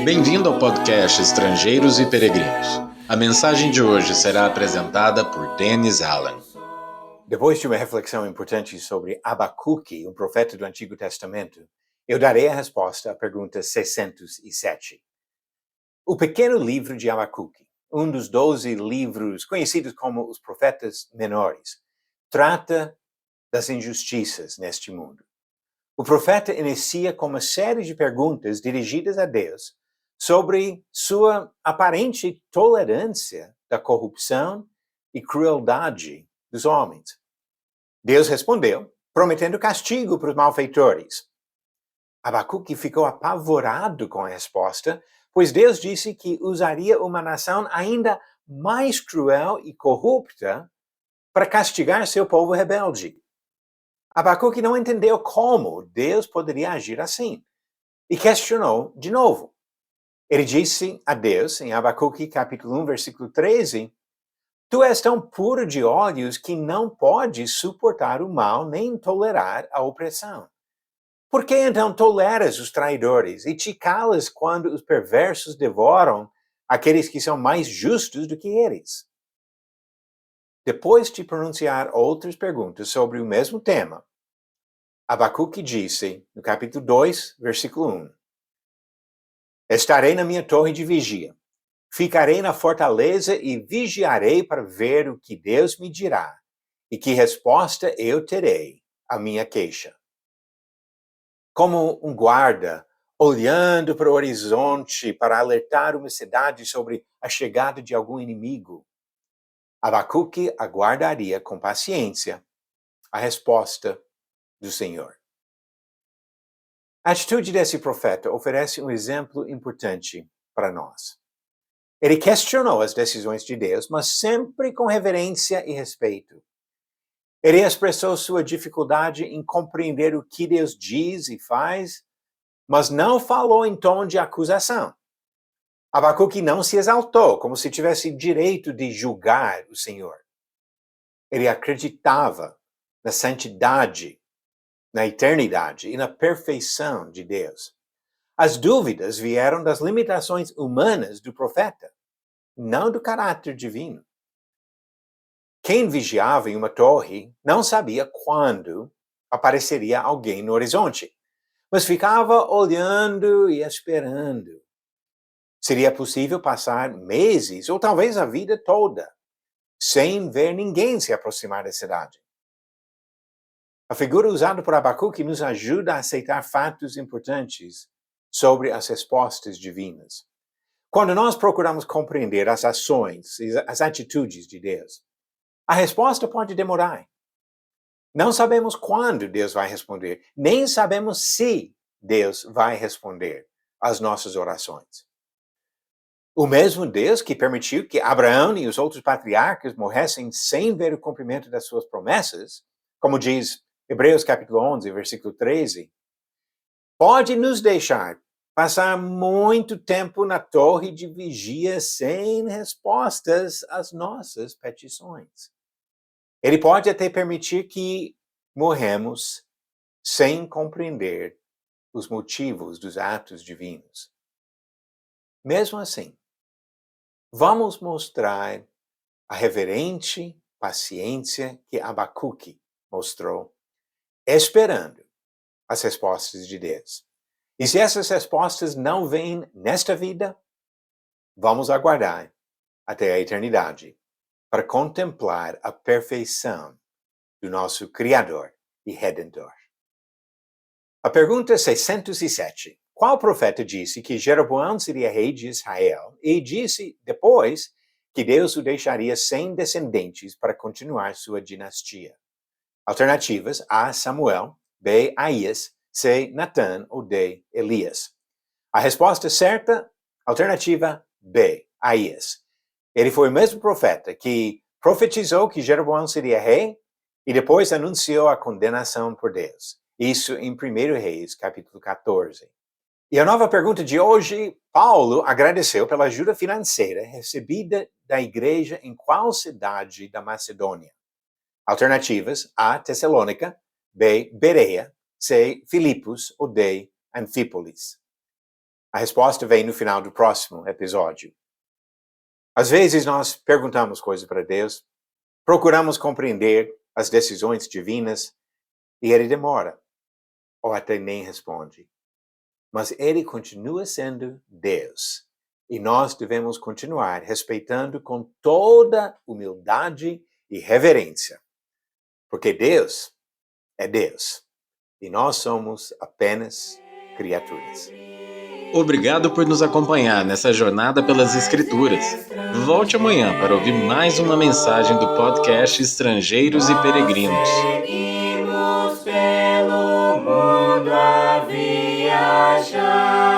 Bem-vindo ao podcast Estrangeiros e Peregrinos. A mensagem de hoje será apresentada por Dennis Allen. Depois de uma reflexão importante sobre Abacuque, um profeta do Antigo Testamento, eu darei a resposta à pergunta 607. O pequeno livro de Abacuque, um dos 12 livros conhecidos como os profetas menores, trata das injustiças neste mundo. O profeta inicia com uma série de perguntas dirigidas a Deus sobre sua aparente tolerância da corrupção e crueldade dos homens. Deus respondeu, prometendo castigo para os malfeitores. Abacuque ficou apavorado com a resposta, pois Deus disse que usaria uma nação ainda mais cruel e corrupta para castigar seu povo rebelde. Abacuque não entendeu como Deus poderia agir assim e questionou de novo. Ele disse a Deus, em Abacuque capítulo 1, versículo 13, Tu és tão puro de olhos que não podes suportar o mal nem tolerar a opressão. Por que então toleras os traidores e te calas quando os perversos devoram aqueles que são mais justos do que eles? Depois de pronunciar outras perguntas sobre o mesmo tema, Abacuque disse, no capítulo 2, versículo 1, Estarei na minha torre de vigia. Ficarei na fortaleza e vigiarei para ver o que Deus me dirá e que resposta eu terei à minha queixa. Como um guarda olhando para o horizonte para alertar uma cidade sobre a chegada de algum inimigo, Abacuque aguardaria com paciência a resposta do Senhor. A atitude desse profeta oferece um exemplo importante para nós. Ele questionou as decisões de Deus, mas sempre com reverência e respeito. Ele expressou sua dificuldade em compreender o que Deus diz e faz, mas não falou em tom de acusação. Abacuque não se exaltou, como se tivesse direito de julgar o Senhor. Ele acreditava na santidade, na eternidade e na perfeição de Deus. As dúvidas vieram das limitações humanas do profeta, não do caráter divino. Quem vigiava em uma torre não sabia quando apareceria alguém no horizonte, mas ficava olhando e esperando. Seria possível passar meses ou talvez a vida toda sem ver ninguém se aproximar da cidade. A figura usada por Abacuque nos ajuda a aceitar fatos importantes sobre as respostas divinas. Quando nós procuramos compreender as ações e as atitudes de Deus, a resposta pode demorar. Não sabemos quando Deus vai responder, nem sabemos se Deus vai responder às nossas orações. O mesmo Deus que permitiu que Abraão e os outros patriarcas morressem sem ver o cumprimento das suas promessas, como diz Hebreus capítulo 11, versículo 13, pode nos deixar passar muito tempo na torre de vigia sem respostas às nossas petições. Ele pode até permitir que morremos sem compreender os motivos dos atos divinos. Mesmo assim, vamos mostrar a reverente paciência que Abacuque mostrou, esperando as respostas de Deus. E se essas respostas não vêm nesta vida, vamos aguardar até a eternidade para contemplar a perfeição do nosso Criador e Redentor. A pergunta 607. Qual profeta disse que Jeroboão seria rei de Israel e disse depois que Deus o deixaria sem descendentes para continuar sua dinastia? Alternativas: A. Samuel, B. Aías, C. Natã ou D. Elias. A resposta certa, alternativa B. Aías. Ele foi o mesmo profeta que profetizou que Jeroboão seria rei e depois anunciou a condenação por Deus. Isso em 1 Reis, capítulo 14. E a nova pergunta de hoje, Paulo agradeceu pela ajuda financeira recebida da igreja em qual cidade da Macedônia? Alternativas: A. Tessalônica, B. Bereia, C. Filipos ou D. Anfípolis. A resposta vem no final do próximo episódio. Às vezes nós perguntamos coisas para Deus, procuramos compreender as decisões divinas e Ele demora, ou até nem responde. Mas Ele continua sendo Deus. E nós devemos continuar respeitando com toda humildade e reverência. Porque Deus é Deus. E nós somos apenas criaturas. Obrigado por nos acompanhar nessa jornada pelas Escrituras. Volte amanhã para ouvir mais uma mensagem do podcast Estrangeiros e Peregrinos. Seguimos pelo mundo a viajar.